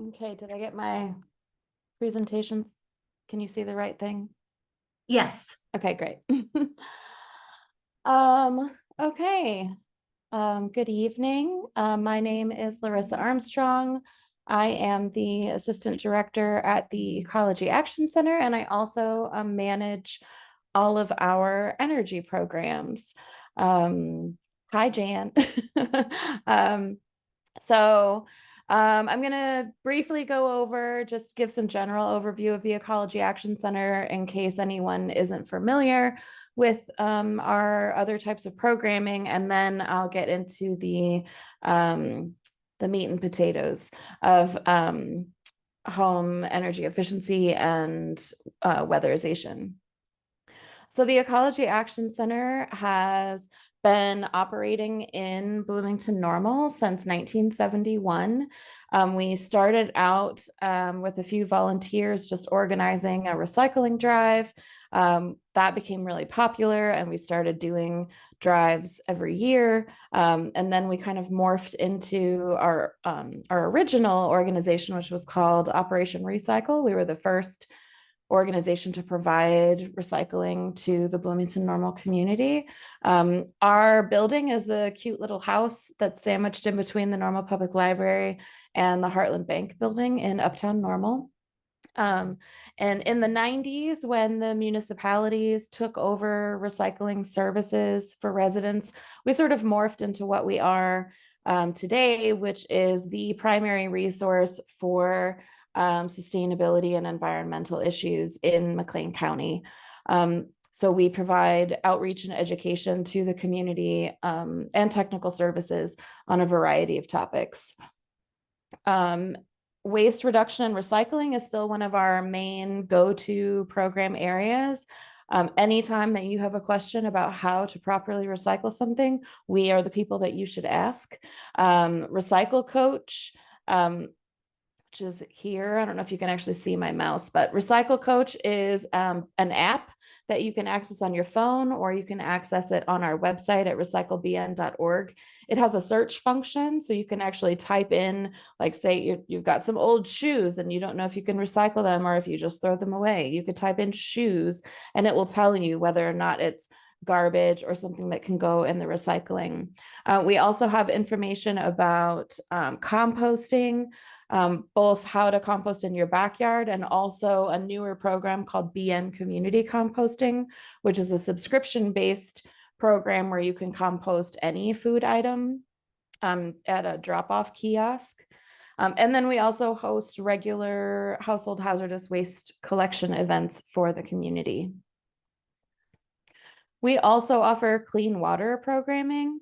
Okay, did I get my presentations? Can you see the right thing? Yes. Okay, great. Okay. Good evening. My name is Larissa Armstrong. I am the Assistant Director at the Ecology Action Center, and I also manage all of our energy programs. Hi, Jan. um, so I'm going to briefly go over, just give some general overview of the Ecology Action Center in case anyone isn't familiar with our other types of programming, and then I'll get into the meat and potatoes of home energy efficiency and weatherization. So the Ecology Action Center has been operating in Bloomington Normal since 1971. We started out with a few volunteers just organizing a recycling drive. That became really popular, and we started doing drives every year. And then we kind of morphed into our original organization, which was called Operation Recycle. We were the first organization to provide recycling to the Bloomington Normal community. Our building is the cute little house that's sandwiched in between the Normal Public Library and the Heartland Bank building in Uptown Normal. And in the 90s, when the municipalities took over recycling services for residents, we sort of morphed into what we are today, which is the primary resource for sustainability and environmental issues in McLean County. So we provide outreach and education to the community and technical services on a variety of topics. Waste reduction and recycling is still one of our main go-to program areas. Anytime that you have a question about how to properly recycle something, we are the people that you should ask. Recycle Coach, which is here. I don't know if you can actually see my mouse, but Recycle Coach is an app that you can access on your phone, or you can access it on our website at recyclebn.org. It has a search function, so you can actually type in, like, say you've got some old shoes and you don't know if you can recycle them or if you just throw them away. You could type in shoes and it will tell you whether or not it's garbage or something that can go in the recycling. We also have information about composting, both how to compost in your backyard and also a newer program called BN Community Composting, which is a subscription-based program where you can compost any food item at a drop-off kiosk. And then we also host regular household hazardous waste collection events for the community. We also offer clean water programming.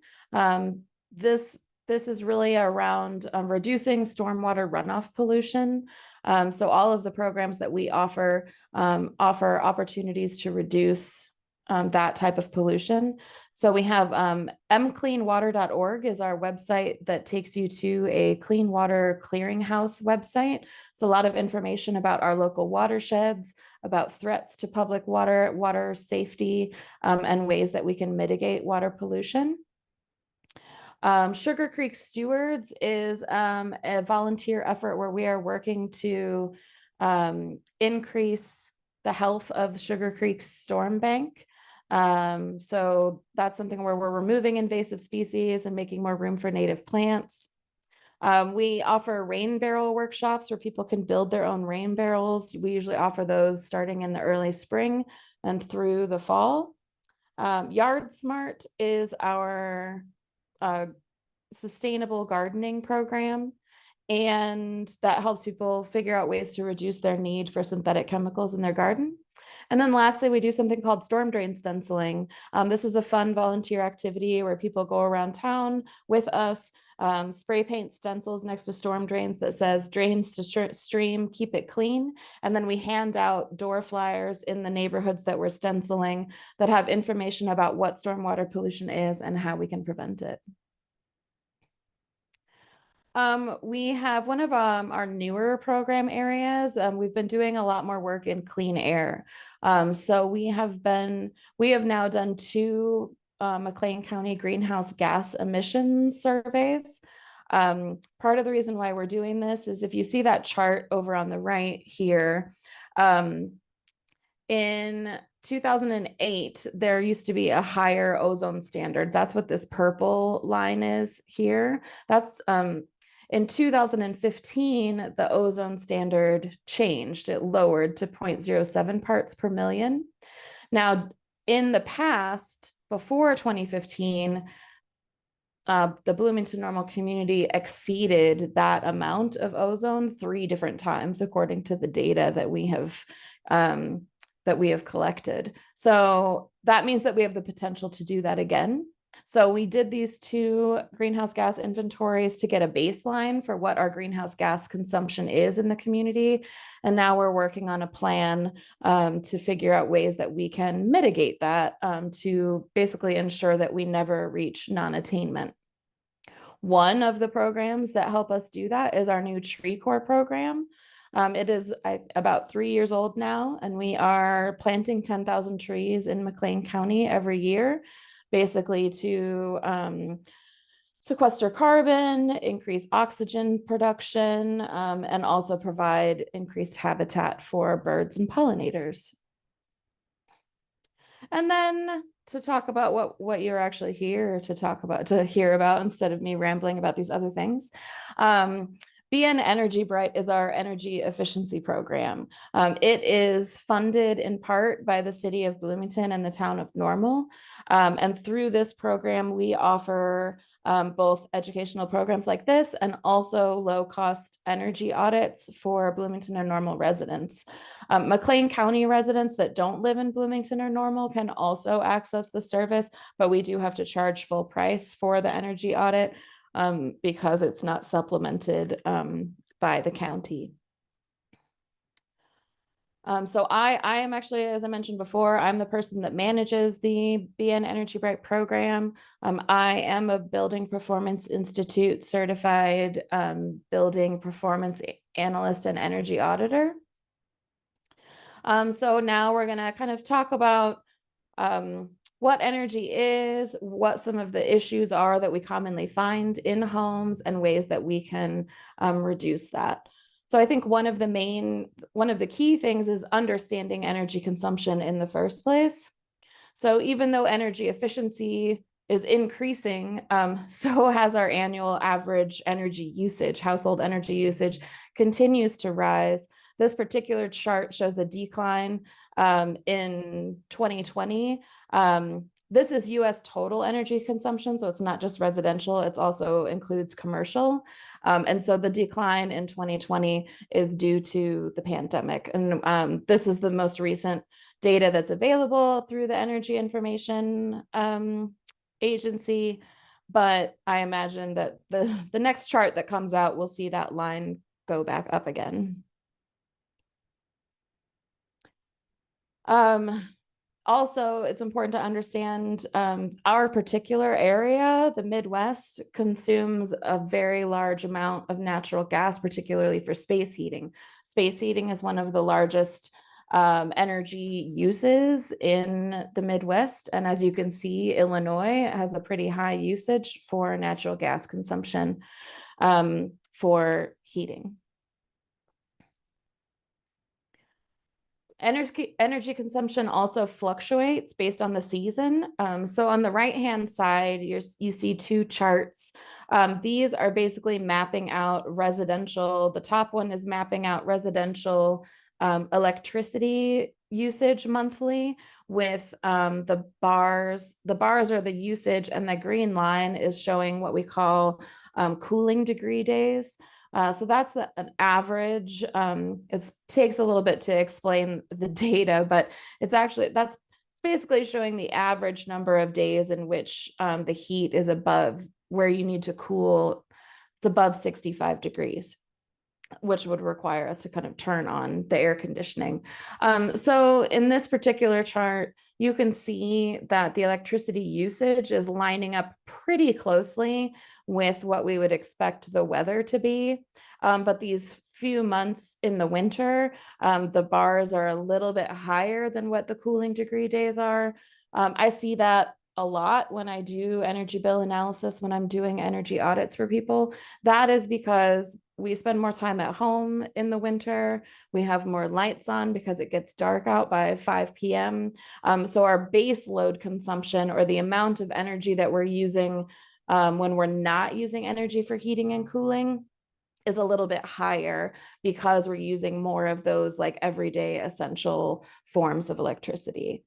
This is really around reducing stormwater runoff pollution. So all of the programs that we offer offer opportunities to reduce that type of pollution. So we have mcleanwater.org is our website that takes you to a clean water clearinghouse website. So a lot of information about our local watersheds, about threats to public water safety, and ways that we can mitigate water pollution. Sugar Creek Stewards is a volunteer effort where we are working to increase the health of the Sugar Creek Storm Bank. So that's something where we're removing invasive species and making more room for native plants. We offer rain barrel workshops where people can build their own rain barrels. We usually offer those starting in the early spring and through the fall. Yard Smart is our sustainable gardening program, and that helps people figure out ways to reduce their need for synthetic chemicals in their garden. And then lastly, we do something called storm drain stenciling. This is a fun volunteer activity where people go around town with us, spray paint stencils next to storm drains that says drains to stream, keep it clean. And then we hand out door flyers in the neighborhoods that we're stenciling that have information about what stormwater pollution is and how we can prevent it. We have one of our newer program areas. We've been doing a lot more work in clean air. So we have now done 2 McLean County greenhouse gas emissions surveys. Part of the reason why we're doing this is if you see that chart over on the right here, in 2008, there used to be a higher ozone standard. That's what this purple line is here. That's in 2015, the ozone standard changed. It lowered to 0.07 parts per million. Now, in the past, before 2015, the Bloomington Normal community exceeded that amount of ozone 3 different times, according to the data that we have collected. So that means that we have the potential to do that again. So we did these 2 greenhouse gas inventories to get a baseline for what our greenhouse gas consumption is in the community. And now we're working on a plan to figure out ways that we can mitigate that to basically ensure that we never reach non-attainment. One of the programs that help us do that is our new Tree Corps program. It is about 3 years old now, and we are planting 10,000 trees in McLean County every year, basically to sequester carbon, increase oxygen production, and also provide increased habitat for birds and pollinators. And then to talk about what you're actually here to hear about instead of me rambling about these other things. BN Energy Bright is our energy efficiency program. It is funded in part by the city of Bloomington and the town of Normal. And through this program, we offer both educational programs like this and also low-cost energy audits for Bloomington or Normal residents. McLean County residents that don't live in Bloomington or Normal can also access the service, but we do have to charge full price for the energy audit because it's not supplemented by the county. So I am actually, as I mentioned before, I'm the person that manages the BN Energy Bright program. I am a Building Performance Institute certified building performance analyst and energy auditor. So now we're gonna kind of talk about what energy is, what some of the issues are that we commonly find in homes, and ways that we can reduce that. So I think one of the key things is understanding energy consumption in the first place. So even though energy efficiency is increasing, so has our annual average energy usage. Household energy usage continues to rise. This particular chart shows a decline in 2020. This is US total energy consumption, so it's not just residential, it also includes commercial. And so the decline in 2020 is due to the pandemic. And this is the most recent data that's available through the Energy Information Agency. But I imagine that the next chart that comes out, we'll see that line go back up again. Also, it's important to understand our particular area, the Midwest, consumes a very large amount of natural gas, particularly for space heating. Space heating is one of the largest energy uses in the Midwest. And as you can see, Illinois has a pretty high usage for natural gas consumption for heating. Energy consumption also fluctuates based on the season. So on the right-hand side, you see 2 charts. These are basically mapping out residential. The top one is mapping out residential electricity usage monthly with the bars. The bars are the usage, and the green line is showing what we call cooling degree days. So that's an average. It takes a little bit to explain the data, but that's basically showing the average number of days in which the heat is above where you need to cool. It's above 65 degrees, which would require us to kind of turn on the air conditioning. So in this particular chart, you can see that the electricity usage is lining up pretty closely with what we would expect the weather to be. But these few months in the winter, the bars are a little bit higher than what the cooling degree days are. I see that a lot when I do energy bill analysis, when I'm doing energy audits for people. That is because we spend more time at home in the winter. We have more lights on because it gets dark out by 5 p.m. So our base load consumption, or the amount of energy that we're using when we're not using energy for heating and cooling, is a little bit higher because we're using more of those like everyday essential forms of electricity.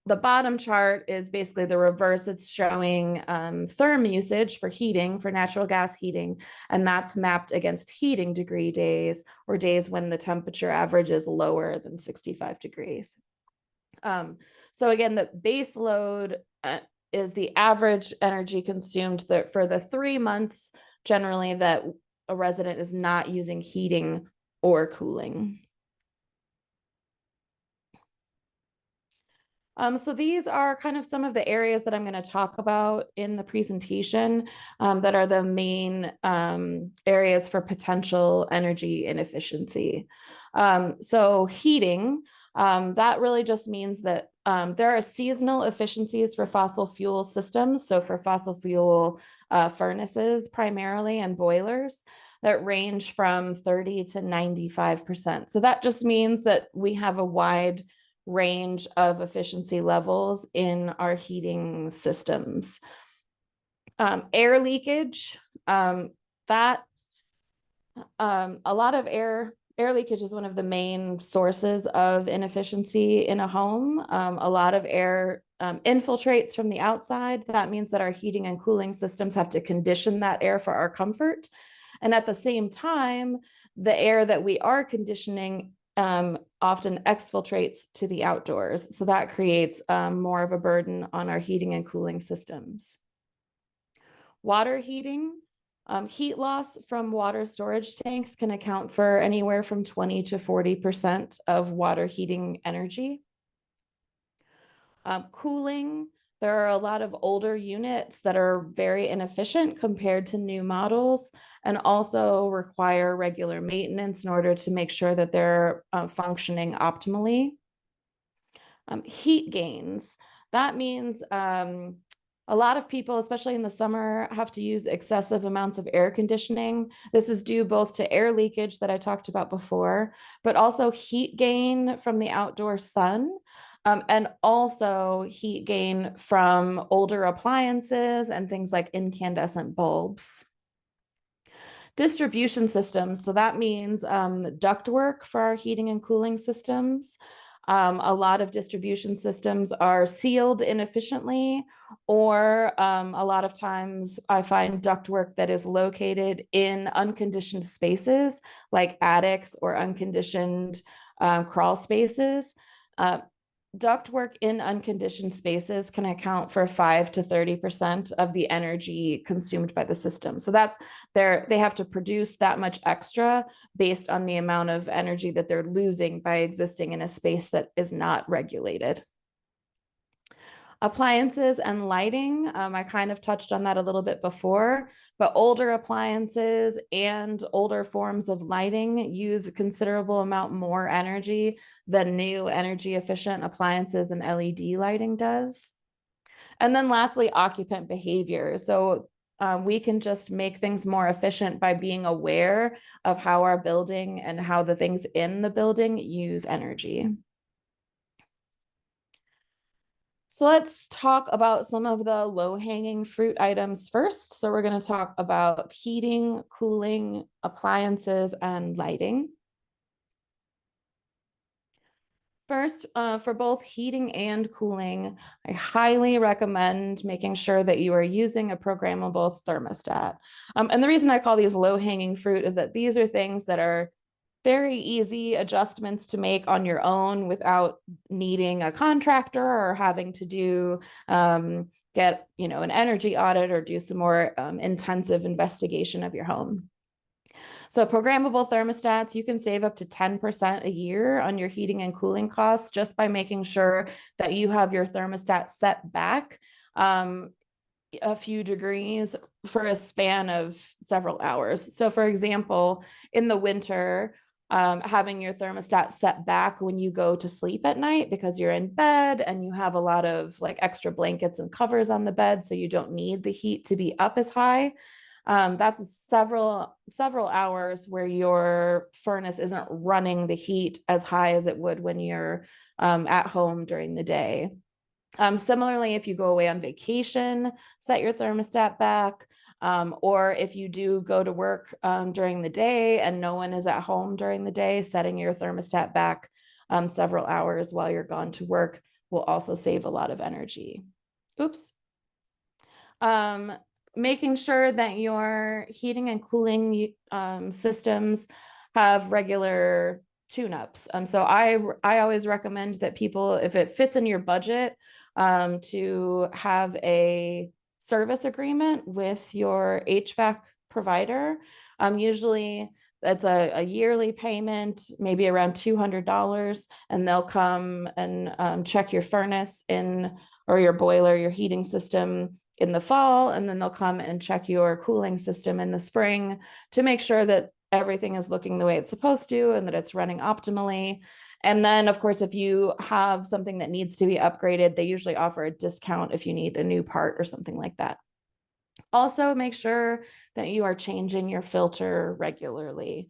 The bottom chart is basically the reverse. It's showing therm usage for heating, for natural gas heating, and that's mapped against heating degree days, or days when the temperature average is lower than 65 degrees. So again, the base load is the average energy consumed for the 3 months generally that a resident is not using heating or cooling. So these are kind of some of the areas that I'm going to talk about in the presentation that are the main areas for potential energy inefficiency. So heating, that really just means that there are seasonal efficiencies for fossil fuel systems. So for fossil fuel furnaces primarily, and boilers, that range from 30 to 95%. So that just means that we have a wide range of efficiency levels in our heating systems. Air leakage, that a lot of air leakage is one of the main sources of inefficiency in a home. A lot of air infiltrates from the outside. That means that our heating and cooling systems have to condition that air for our comfort. And at the same time, the air that we are conditioning often exfiltrates to the outdoors. So that creates more of a burden on our heating and cooling systems. Water heating, heat loss from water storage tanks can account for anywhere from 20 to 40% of water heating energy. Cooling, there are a lot of older units that are very inefficient compared to new models, and also require regular maintenance in order to make sure that they're functioning optimally. Heat gains, that means a lot of people, especially in the summer, have to use excessive amounts of air conditioning. This is due both to air leakage that I talked about before, but also heat gain from the outdoor sun. And also heat gain from older appliances and things like incandescent bulbs. Distribution systems, so that means ductwork for our heating and cooling systems. A lot of distribution systems are sealed inefficiently, or a lot of times I find ductwork that is located in unconditioned spaces like attics or unconditioned crawl spaces. Ductwork in unconditioned spaces can account for 5 to 30% of the energy consumed by the system. So that's they have to produce that much extra based on the amount of energy that they're losing by existing in a space that is not regulated. Appliances and lighting, I kind of touched on that a little bit before, but older appliances and older forms of lighting use a considerable amount more energy than new energy efficient appliances and LED lighting does. And then lastly, occupant behavior. So we can just make things more efficient by being aware of how our building and how the things in the building use energy. So let's talk about some of the low-hanging fruit items first. So we're going to talk about heating, cooling, appliances, and lighting. First, for both heating and cooling, I highly recommend making sure that you are using a programmable thermostat. And the reason I call these low-hanging fruit is that these are things that are very easy adjustments to make on your own without needing a contractor or having to do get an energy audit or do some more intensive investigation of your home. So programmable thermostats, you can save up to 10% a year on your heating and cooling costs just by making sure that you have your thermostat set back a few degrees for a span of several hours. So for example, in the winter, having your thermostat set back when you go to sleep at night because you're in bed and you have a lot of like extra blankets and covers on the bed, so you don't need the heat to be up as high. That's several hours where your furnace isn't running the heat as high as it would when you're at home during the day. Similarly, if you go away on vacation, set your thermostat back. Or if you do go to work during the day and no one is at home during the day, setting your thermostat back several hours while you're gone to work will also save a lot of energy. Oops. Making sure that your heating and cooling systems have regular tune-ups. So I always recommend that people, if it fits in your budget, to have a service agreement with your HVAC provider. Usually that's a yearly payment, maybe around $200, and they'll come and check your furnace or your boiler, your heating system in the fall, and then they'll come and check your cooling system in the spring to make sure that everything is looking the way it's supposed to and that it's running optimally. And then, of course, if you have something that needs to be upgraded, they usually offer a discount if you need a new part or something like that. Also, make sure that you are changing your filter regularly.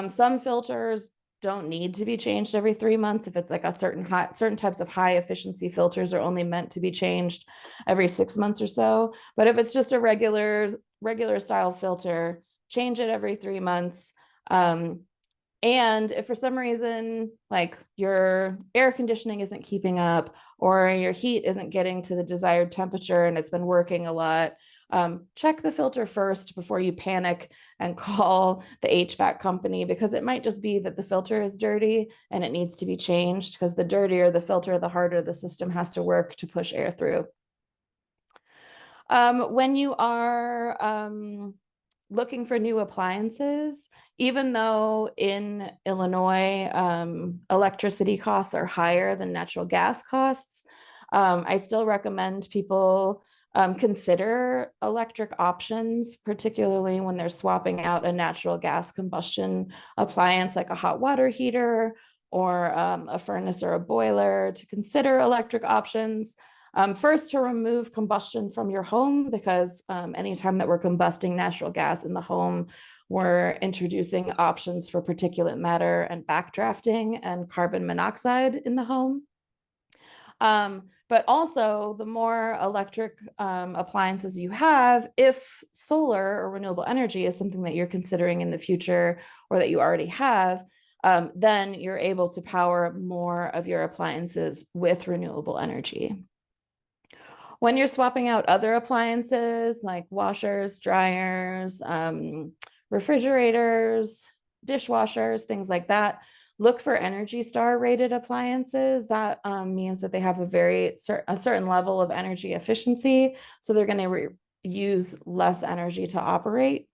Some filters don't need to be changed every 3 months. If it's like a certain types of high efficiency filters are only meant to be changed every 6 months or so. But if it's just a regular style filter, change it every 3 months. And if for some reason, like your air conditioning isn't keeping up or your heat isn't getting to the desired temperature and it's been working a lot, check the filter first before you panic and call the HVAC company, because it might just be that the filter is dirty and it needs to be changed, because the dirtier the filter, the harder the system has to work to push air through. When you are looking for new appliances, even though in Illinois, electricity costs are higher than natural gas costs, I still recommend people consider electric options, particularly when they're swapping out a natural gas combustion appliance like a hot water heater or a furnace or a boiler, to consider electric options. First, to remove combustion from your home, because anytime that we're combusting natural gas in the home, we're introducing options for particulate matter and backdrafting and carbon monoxide in the home. But also, the more electric appliances you have, if solar or renewable energy is something that you're considering in the future or that you already have, then you're able to power more of your appliances with renewable energy. When you're swapping out other appliances like washers, dryers, refrigerators, dishwashers, things like that, look for Energy Star rated appliances. That means that they have a certain level of energy efficiency, so they're going to use less energy to operate.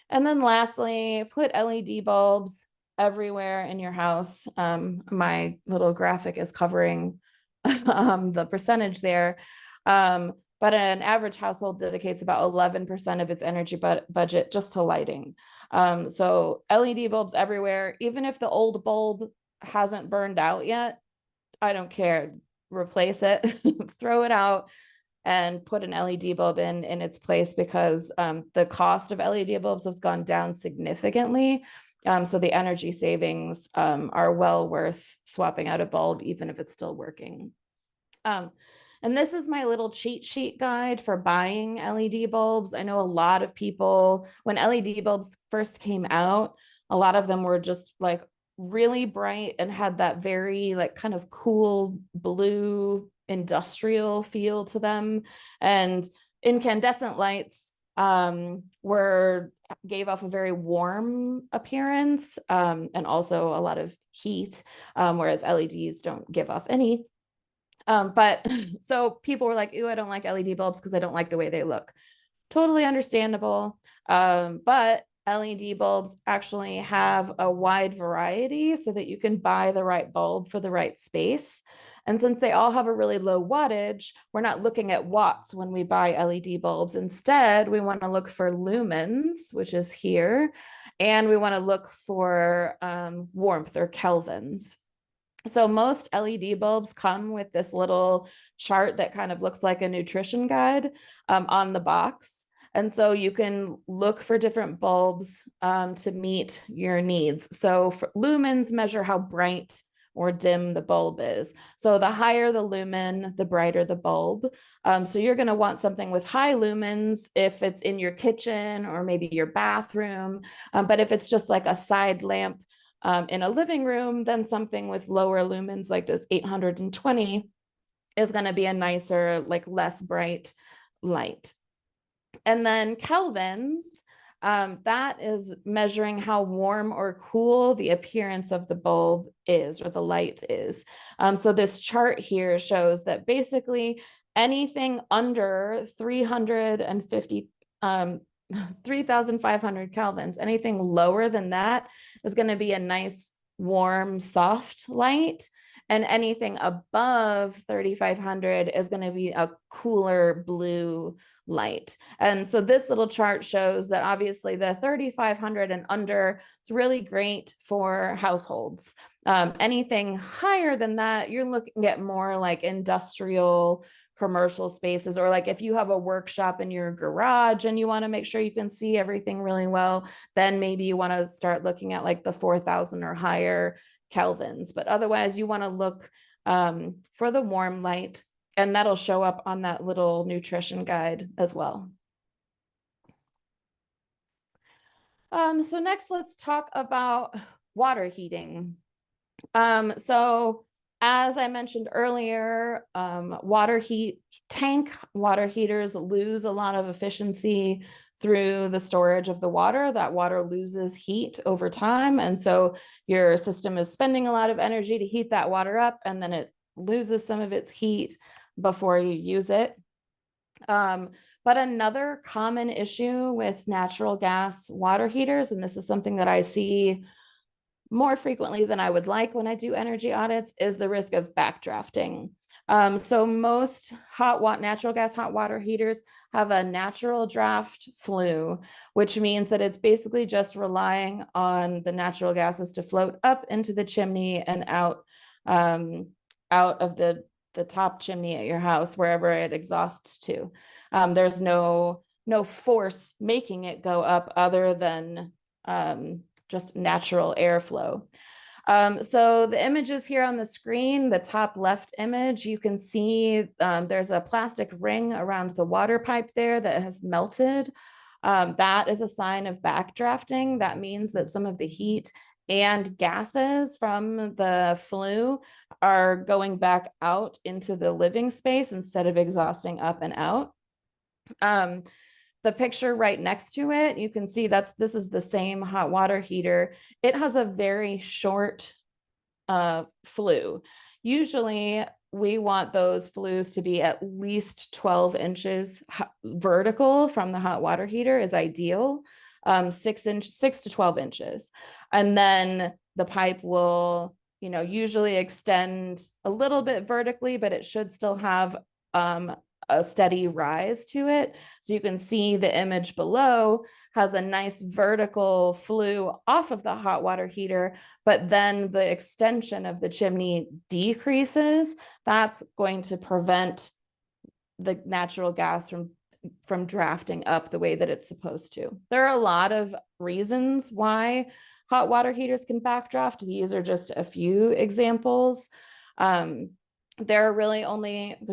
And then lastly, put LED bulbs everywhere in your house. My little graphic is covering the percentage there. But an average household dedicates about 11% of its energy budget just to lighting. So LED bulbs everywhere. Even if the old bulb hasn't burned out yet, I don't care. Replace it, throw it out, and put an LED bulb in its place, because the cost of LED bulbs has gone down significantly. So the energy savings are well worth swapping out a bulb, even if it's still working. And this is my little cheat sheet guide for buying LED bulbs. I know a lot of people, when LED bulbs first came out, a lot of them were just like really bright and had that very like kind of cool blue industrial feel to them. And incandescent lights gave off a very warm appearance, and also a lot of heat, whereas LEDs don't give off any. But so people were like, "Ooh, I don't like LED bulbs because I don't like the way they look." Totally understandable. But LED bulbs actually have a wide variety so that you can buy the right bulb for the right space. And since they all have a really low wattage, we're not looking at watts when we buy LED bulbs. Instead, we want to look for lumens, which is here, and we want to look for warmth or kelvins. So most LED bulbs come with this little chart that kind of looks like a nutrition guide on the box. And so you can look for different bulbs to meet your needs. So lumens measure how bright or dim the bulb is. So the higher the lumen, the brighter the bulb. So you're going to want something with high lumens if it's in your kitchen or maybe your bathroom. But if it's just like a side lamp in a living room, then something with lower lumens like this 820 is going to be a nicer, like less bright light. And then kelvins, that is measuring how warm or cool the appearance of the bulb is or the light is. So this chart here shows that basically anything under 350 3,500 kelvins, anything lower than that is going to be a nice warm soft light, and anything above 3,500 is going to be a cooler blue light. And so this little chart shows that obviously the 3,500 and under is really great for households. Anything higher than that, you're looking at more like industrial commercial spaces, or like if you have a workshop in your garage and you want to make sure you can see everything really well, then maybe you want to start looking at like the 4,000 or higher kelvins. But otherwise you want to look for the warm light, and that'll show up on that little nutrition guide as well. So next, let's talk about water heating. So as I mentioned earlier, tank water heaters lose a lot of efficiency through the storage of the water. That water loses heat over time. And so your system is spending a lot of energy to heat that water up, and then it loses some of its heat before you use it. But another common issue with natural gas water heaters, and this is something that I see more frequently than I would like when I do energy audits, is the risk of backdrafting. So most natural gas hot water heaters have a natural draft flue, which means that it's basically just relying on the natural gases to float up into the chimney and out of the top chimney at your house, wherever it exhausts to. There's no force making it go up other than just natural airflow. So the images here on the screen, the top left image, you can see there's a plastic ring around the water pipe there that has melted. That is a sign of backdrafting. That means that some of the heat and gases from the flue are going back out into the living space instead of exhausting up and out. The picture right next to it, you can see this is the same hot water heater. It has a very short flue. Usually we want those flues to be at least 12 inches vertical from the hot water heater is ideal, 6 to 12 inches. And then the pipe will, usually extend a little bit vertically, but it should still have a steady rise to it. So you can see the image below has a nice vertical flue off of the hot water heater, but then the extension of the chimney decreases. That's going to prevent the natural gas from drafting up the way that it's supposed to. There are a lot of reasons why hot water heaters can backdraft. These are just a few examples. There's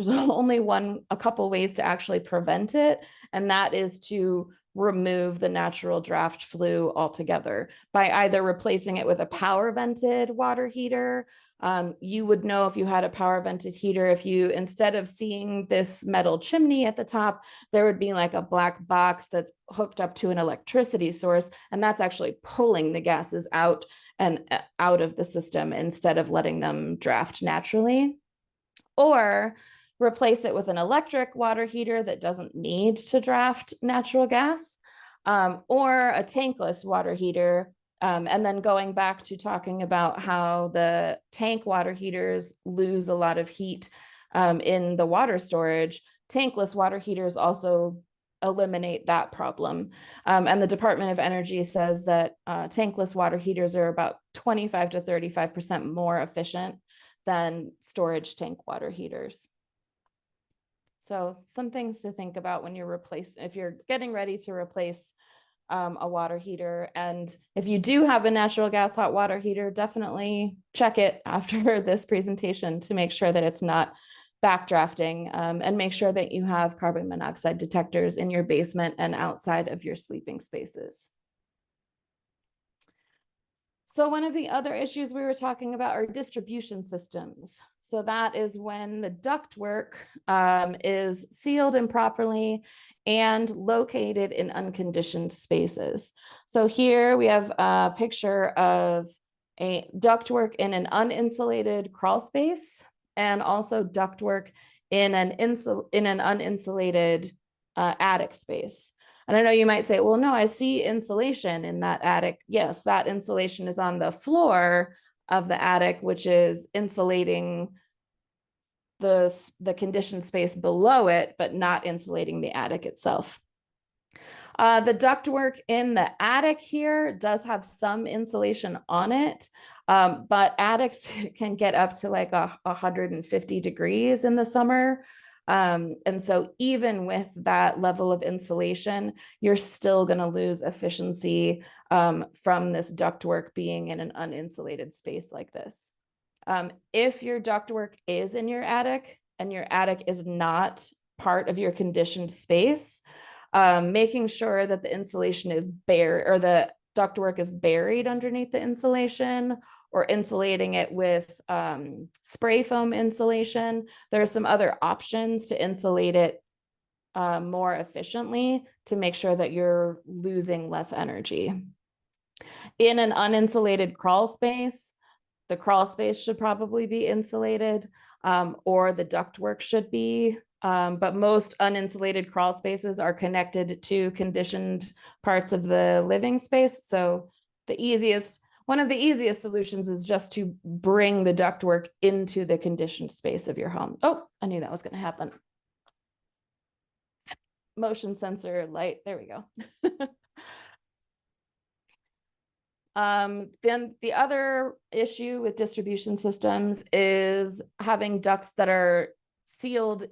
only a couple ways to actually prevent it, and that is to remove the natural draft flue altogether by either replacing it with a power vented water heater. You would know if you had a power vented heater, if you, instead of seeing this metal chimney at the top, there would be like a black box that's hooked up to an electricity source, and that's actually pulling the gases out of the system instead of letting them draft naturally. Or replace it with an electric water heater that doesn't need to draft natural gas, or a tankless water heater And then going back to talking about how the tank water heaters lose a lot of heat in the water storage, tankless water heaters also eliminate that problem. And the Department of Energy says that tankless water heaters are about 25 to 35% more efficient than storage tank water heaters. So some things to think about when you're if you're getting ready to replace a water heater. And if you do have a natural gas hot water heater, definitely check it after this presentation to make sure that it's not backdrafting, and make sure that you have carbon monoxide detectors in your basement and outside of your sleeping spaces. So one of the other issues we were talking about are distribution systems. So that is when the ductwork is sealed improperly and located in unconditioned spaces. So here we have a picture of a ductwork in an uninsulated crawl space, and also ductwork in an uninsulated attic space. And I know you might say, well, no, I see insulation in that attic. Yes, that insulation is on the floor of the attic, which is insulating the conditioned space below it, but not insulating the attic itself. The ductwork in the attic here does have some insulation on it, but attics can get up to like 150 degrees in the summer. And so even with that level of insulation, you're still going to lose efficiency from this ductwork being in an uninsulated space like this. If your ductwork is in your attic and your attic is not part of your conditioned space, making sure that the insulation is buried, or the ductwork is buried underneath the insulation, or insulating it with spray foam insulation. There are some other options to insulate it more efficiently to make sure that you're losing less energy. In an uninsulated crawl space, the crawl space should probably be insulated, or the ductwork should be. But most uninsulated crawl spaces are connected to conditioned parts of the living space. So one of the easiest solutions is just to bring the ductwork into the conditioned space of your home. Oh, I knew that was going to happen. Motion sensor light, there we go. Then the other issue with distribution systems is having ducts that are sealed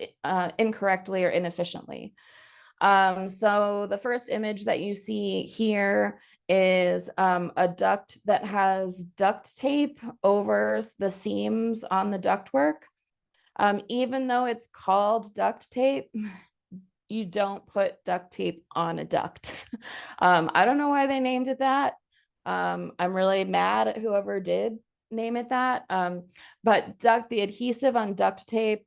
incorrectly or inefficiently. So the first image that you see here is a duct that has duct tape over the seams on the ductwork. Even though it's called duct tape, you don't put duct tape on a duct. I don't know why they named it that. I'm really mad at whoever did name it that. But the adhesive on duct tape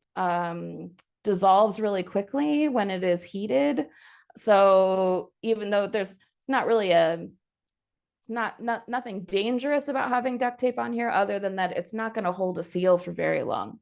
dissolves really quickly when it is heated. So even though there's nothing dangerous about having duct tape on here, other than that it's not going to hold a seal for very long.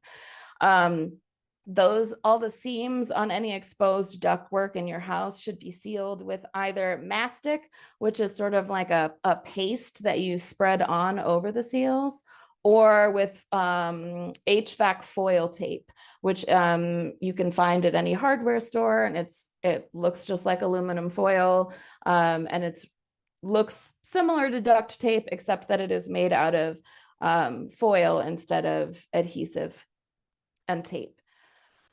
All the seams on any exposed ductwork in your house should be sealed with either mastic, which is sort of like a paste that you spread on over the seals, or with HVAC foil tape, which you can find at any hardware store, and it looks just like aluminum foil, and it looks similar to duct tape, except that it is made out of foil instead of adhesive and tape.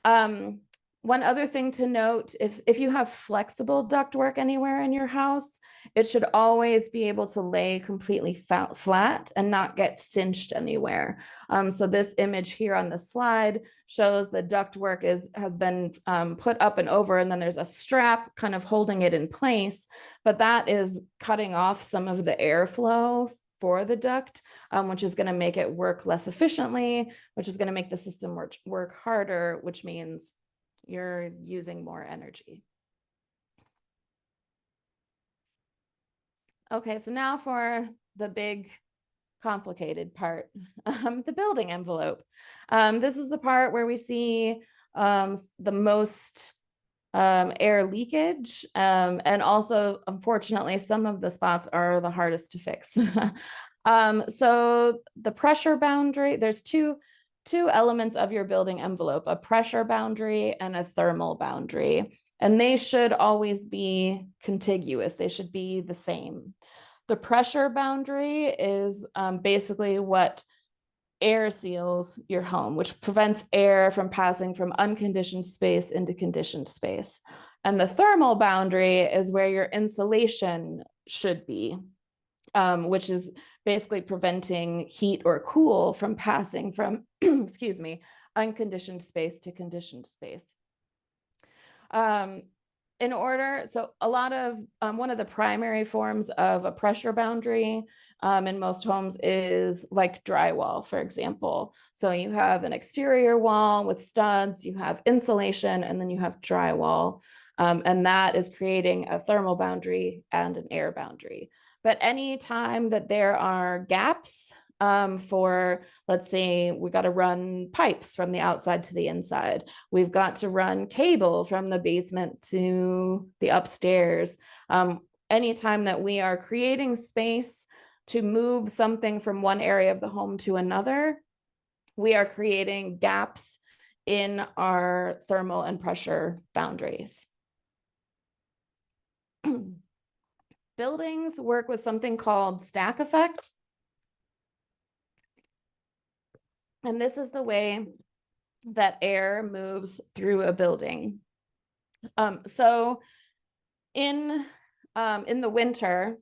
One other thing to note, if you have flexible ductwork anywhere in your house, it should always be able to lay completely flat and not get cinched anywhere. So this image here on the slide shows the ductwork has been put up and over, and then there's a strap kind of holding it in place, but that is cutting off some of the airflow for the duct, which is going to make it work less efficiently, which is going to make the system work harder, which means you're using more energy. Okay, so now for the big complicated part, the building envelope. This is the part where we see the most air leakage, and also, unfortunately, some of the spots are the hardest to fix. So the pressure boundary, there's two elements of your building envelope, a pressure boundary and a thermal boundary, and they should always be contiguous. They should be the same. The pressure boundary is basically what air seals your home, which prevents air from passing from unconditioned space into conditioned space. And the thermal boundary is where your insulation should be, which is basically preventing heat or cool from passing from, excuse me, unconditioned space to conditioned space. So a lot of, one of the primary forms of a pressure boundary in most homes is like drywall, for example. So you have an exterior wall with studs, you have insulation, and then you have drywall. And that is creating a thermal boundary and an air boundary. But any time that there are gaps, for, let's say, we got to run pipes from the outside to the inside. We've got to run cable from the basement to the upstairs. Anytime that we are creating space to move something from one area of the home to another, we are creating gaps in our thermal and pressure boundaries. Buildings work with something called stack effect. And this is the way that air moves through a building. So in the winter,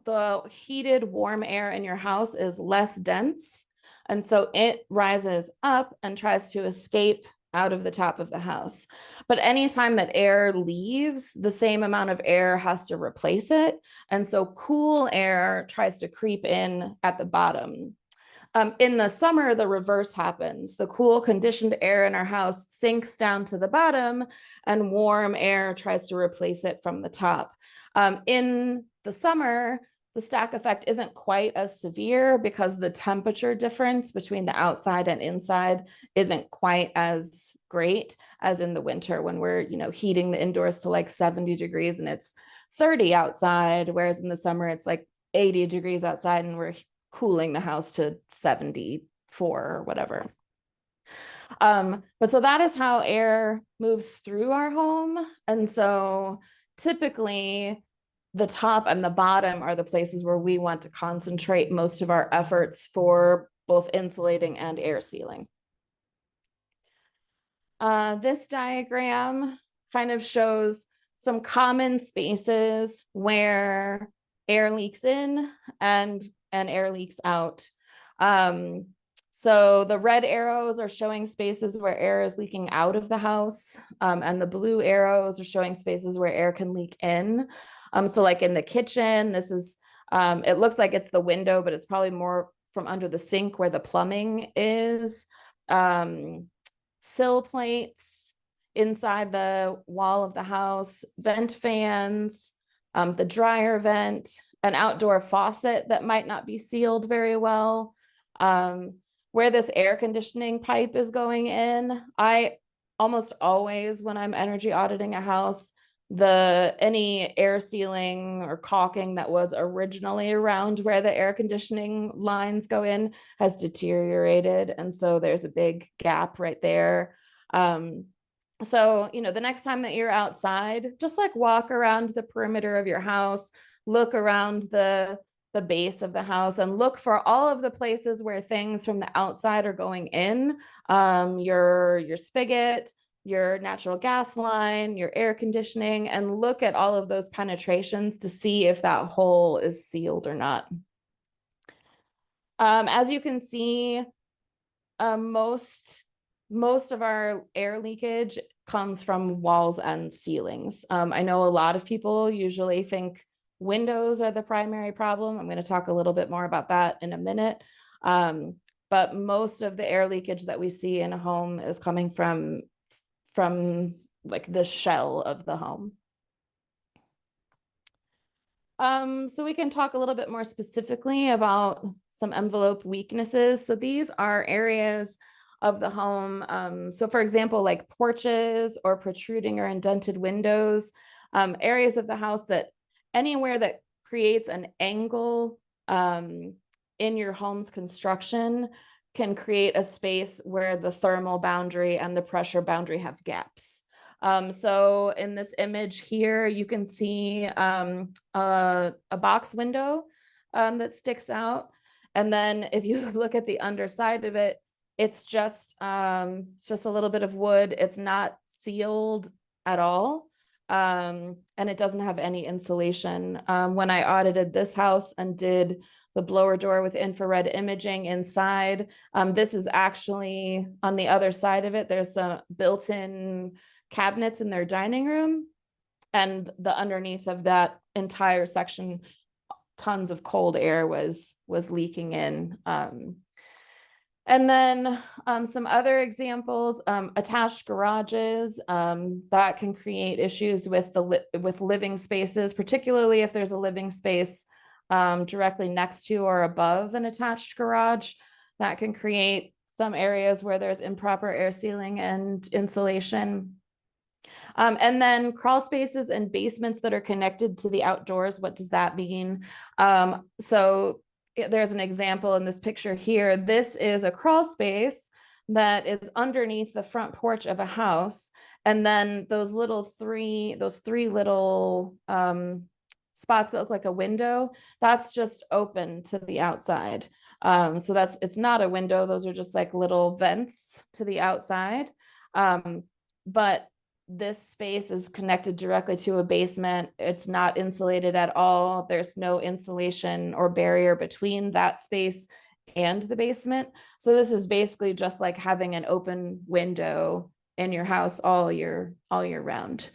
the heated warm air in your house is less dense. And so it rises up and tries to escape out of the top of the house. But anytime that air leaves, the same amount of air has to replace it. And so cool air tries to creep in at the bottom. In the summer, the reverse happens. The cool, conditioned air in our house sinks down to the bottom, and warm air tries to replace it from the top. In the summer, the stack effect isn't quite as severe because the temperature difference between the outside and inside isn't quite as great as in the winter when we're, heating the indoors to like 70 degrees and it's 30 outside, whereas in the summer it's like 80 degrees outside and we're cooling the house to 74 or whatever. But so that is how air moves through our home. And so typically the top and the bottom are the places where we want to concentrate most of our efforts for both insulating and air sealing. This diagram kind of shows some common spaces where air leaks in and air leaks out. So the red arrows are showing spaces where air is leaking out of the house, and the blue arrows are showing spaces where air can leak in. So like in the kitchen, this is, it looks like it's the window, but it's probably more from under the sink where the plumbing is. Sill plates inside the wall of the house, vent fans, the dryer vent, an outdoor faucet that might not be sealed very well. Where this air conditioning pipe is going in, I almost always, when I'm energy auditing a house, any air sealing or caulking that was originally around where the air conditioning lines go in has deteriorated. And so there's a big gap right there. So, the next time that you're outside, just like walk around the perimeter of your house, look around the base of the house and look for all of the places where things from the outside are going in, your spigot, your natural gas line, your air conditioning, and look at all of those penetrations to see if that hole is sealed or not. As you can see, most of our air leakage comes from walls and ceilings. I know a lot of people usually think windows are the primary problem. I'm going to talk a little bit more about that in a minute. But most of the air leakage that we see in a home is coming from like the shell of the home. So we can talk a little bit more specifically about some envelope weaknesses. So these are areas of the home. So for example, like porches or protruding or indented windows, areas of the house that anywhere that creates an angle in your home's construction can create a space where the thermal boundary and the pressure boundary have gaps. So in this image here, you can see a box window that sticks out. And then if you look at the underside of it, it's just a little bit of wood. It's not sealed at all. And it doesn't have any insulation. When I audited this house and did the blower door with infrared imaging inside, this is actually on the other side of it. There's some built-in cabinets in their dining room, and the underneath of that entire section, tons of cold air was leaking in. And then some other examples, attached garages that can create issues with living spaces, particularly if there's a living space directly next to or above an attached garage. That can create some areas where there's improper air sealing and insulation. And then crawl spaces and basements that are connected to the outdoors. What does that mean? So there's an example in this picture here. This is a crawl space that is underneath the front porch of a house. And then those three little spots that look like a window, that's just open to the outside. So it's not a window. Those are just like little vents to the outside. But this space is connected directly to a basement. It's not insulated at all. There's no insulation or barrier between that space and the basement. So this is basically just like having an open window in your house all year round.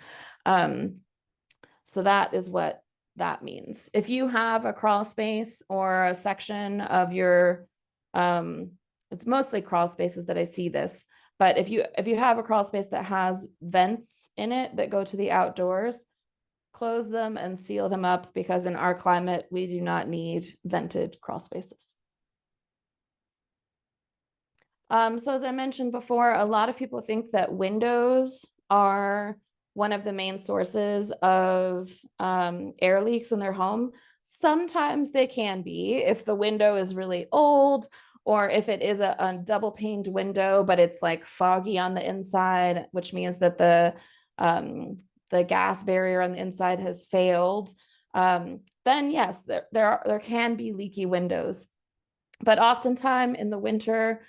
So that is what that means. If you have a crawl space or a section of your, it's mostly crawl spaces that I see this, but if you have a crawl space that has vents in it that go to the outdoors, close them and seal them up, because in our climate, we do not need vented crawl spaces. So as I mentioned before, a lot of people think that windows are one of the main sources of air leaks in their home. Sometimes they can be if the window is really old, or if it is a double paned window, but it's like foggy on the inside, which means that the gas barrier on the inside has failed. Then yes, there can be leaky windows. But oftentimes in the winter,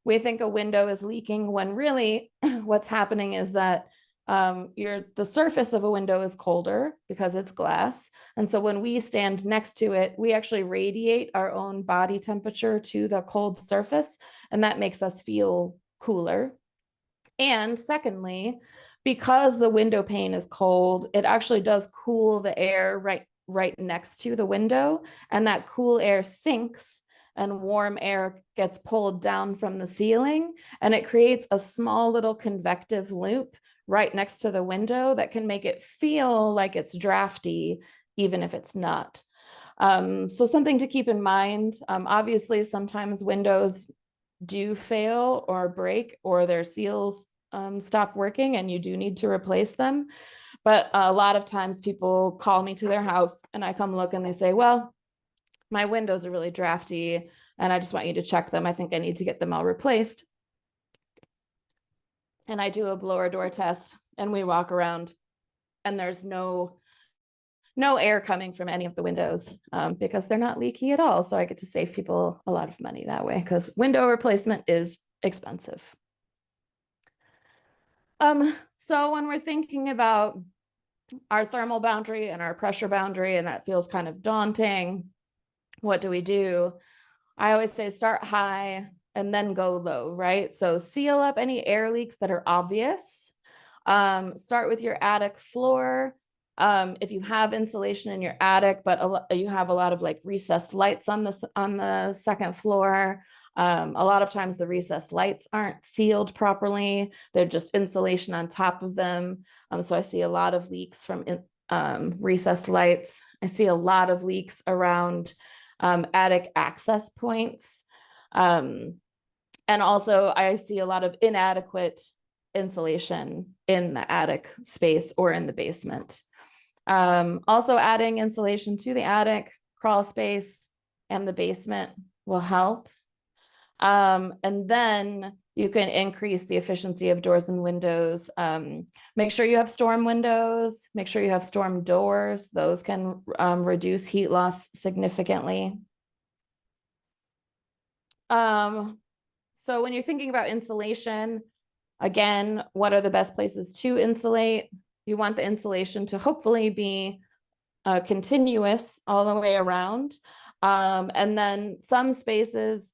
we think a window is leaking when really what's happening is that the surface of a window is colder because it's glass. And so when we stand next to it, we actually radiate our own body temperature to the cold surface, and that makes us feel cooler. And secondly, because the window pane is cold, it actually does cool the air right next to the window, and that cool air sinks and warm air gets pulled down from the ceiling, and it creates a small little convective loop right next to the window that can make it feel like it's drafty, even if it's not. So something to keep in mind, obviously sometimes windows do fail or break, or their seals stop working and you do need to replace them. But a lot of times people call me to their house and I come look and they say, well, my windows are really drafty and I just want you to check them. I think I need to get them all replaced. And I do a blower door test and we walk around and there's no air coming from any of the windows because they're not leaky at all. So I get to save people a lot of money that way, because window replacement is expensive. So when we're thinking about our thermal boundary and our pressure boundary, and that feels kind of daunting, what do we do? I always say start high and then go low, right? So seal up any air leaks that are obvious. Start with your attic floor. If you have insulation in your attic, but you have a lot of like recessed lights on the second floor, a lot of times the recessed lights aren't sealed properly. They're just insulation on top of them. So I see a lot of leaks from recessed lights. I see a lot of leaks around attic access points. And also I see a lot of inadequate insulation in the attic space or in the basement. Also adding insulation to the attic, crawl space, and the basement will help. And then you can increase the efficiency of doors and windows. Make sure you have storm windows, make sure you have storm doors. Those can reduce heat loss significantly. So when you're thinking about insulation, again, what are the best places to insulate? You want the insulation to hopefully be continuous all the way around. And then some spaces,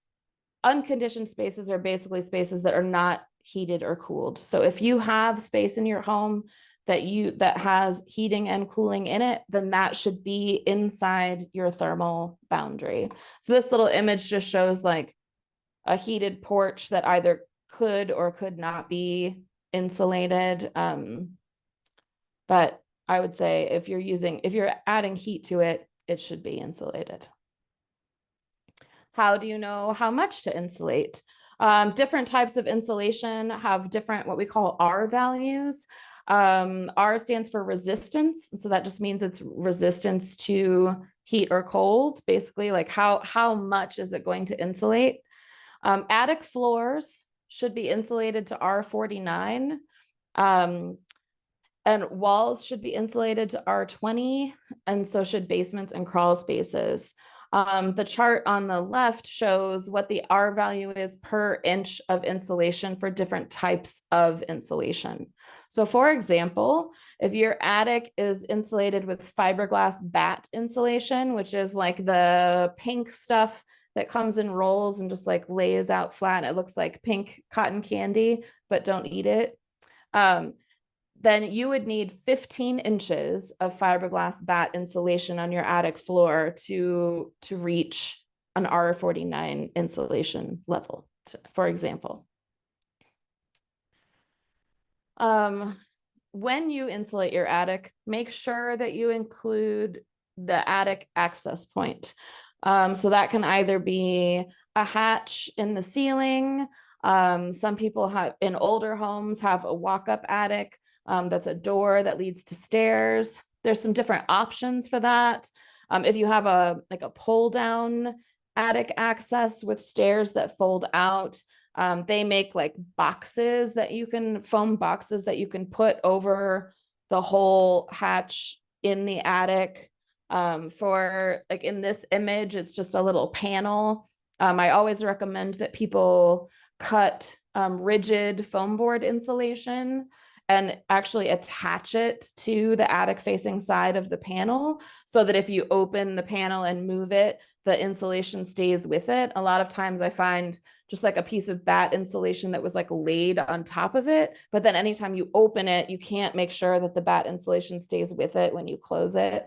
unconditioned spaces, are basically spaces that are not heated or cooled. So if you have space in your home that has heating and cooling in it, then that should be inside your thermal boundary. So this little image just shows like a heated porch that either could or could not be insulated. But I would say if you're adding heat to it, it should be insulated. How do you know how much to insulate? Different types of insulation have different, what we call R values. R stands for resistance. So that just means it's resistance to heat or cold, basically like how much is it going to insulate? Attic floors should be insulated to R49. And walls should be insulated to R20, and so should basements and crawl spaces. The chart on the left shows what the R value is per inch of insulation for different types of insulation. So for example, if your attic is insulated with fiberglass batt insulation, which is like the pink stuff that comes in rolls and just like lays out flat, it looks like pink cotton candy, but don't eat it. Then you would need 15 inches of fiberglass batt insulation on your attic floor to reach an R49 insulation level, for example. When you insulate your attic, make sure that you include the attic access point. So that can either be a hatch in the ceiling. Some people have, in older homes, have a walk-up attic. That's a door that leads to stairs. There's some different options for that. If you have a pull down attic access with stairs that fold out, they make like boxes that you can, foam boxes that you can put over the whole hatch in the attic. For like in this image, it's just a little panel. I always recommend that people cut rigid foam board insulation and actually attach it to the attic facing side of the panel so that if you open the panel and move it, the insulation stays with it. A lot of times I find just like a piece of batt insulation that was like laid on top of it, but then anytime you open it, you can't make sure that the batt insulation stays with it when you close it.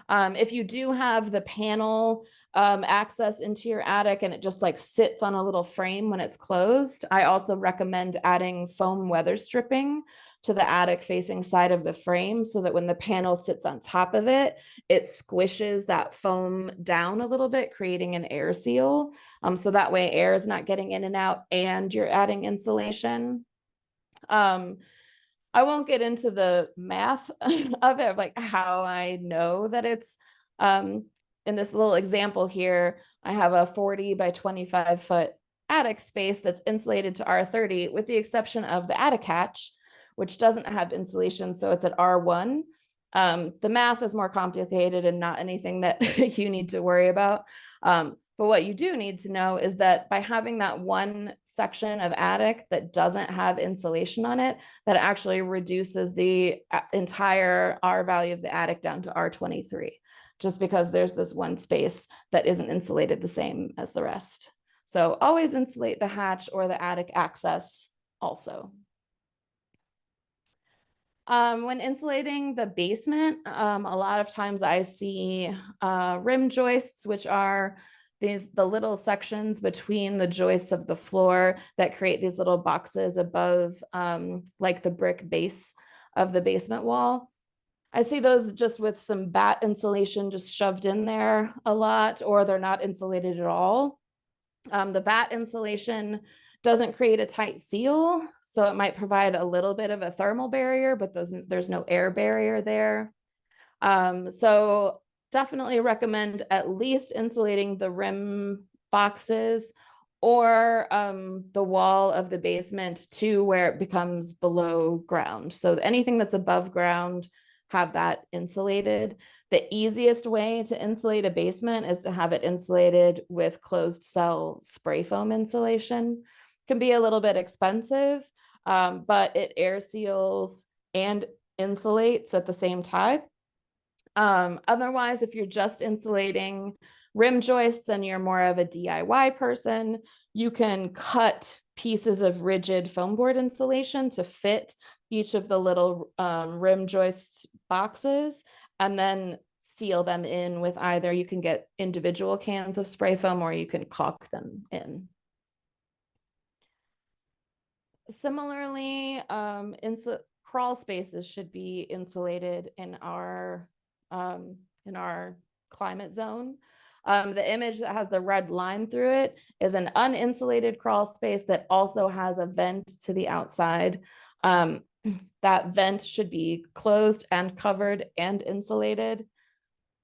If you do have the panel access into your attic and it just like sits on a little frame when it's closed, I also recommend adding foam weather stripping to the attic facing side of the frame so that when the panel sits on top of it, it squishes that foam down a little bit, creating an air seal. So that way air is not getting in and out and you're adding insulation. I won't get into the math of it, like how I know that it's, in this little example here, I have a 40 by 25 foot attic space that's insulated to R30 with the exception of the attic hatch, which doesn't have insulation, so it's at R1. The math is more complicated and not anything that you need to worry about. But what you do need to know is that by having that one section of attic that doesn't have insulation on it, that actually reduces the entire R value of the attic down to R23, just because there's this one space that isn't insulated the same as the rest. So always insulate the hatch or the attic access also. When insulating the basement, a lot of times I see rim joists, which are the little sections between the joists of the floor that create these little boxes above like the brick base of the basement wall. I see those just with some batt insulation just shoved in there a lot, or they're not insulated at all. The batt insulation doesn't create a tight seal, so it might provide a little bit of a thermal barrier, but there's no air barrier there. So definitely recommend at least insulating the rim boxes or the wall of the basement to where it becomes below ground. So anything that's above ground, have that insulated. The easiest way to insulate a basement is to have it insulated with closed cell spray foam insulation. It can be a little bit expensive, but it air seals and insulates at the same time. Otherwise, if you're just insulating rim joists and you're more of a DIY person, you can cut pieces of rigid foam board insulation to fit each of the little rim joist boxes, and then seal them in with either, you can get individual cans of spray foam or you can caulk them in. Similarly, crawl spaces should be insulated in our climate zone. The image that has the red line through it is an uninsulated crawl space that also has a vent to the outside. That vent should be closed and covered and insulated.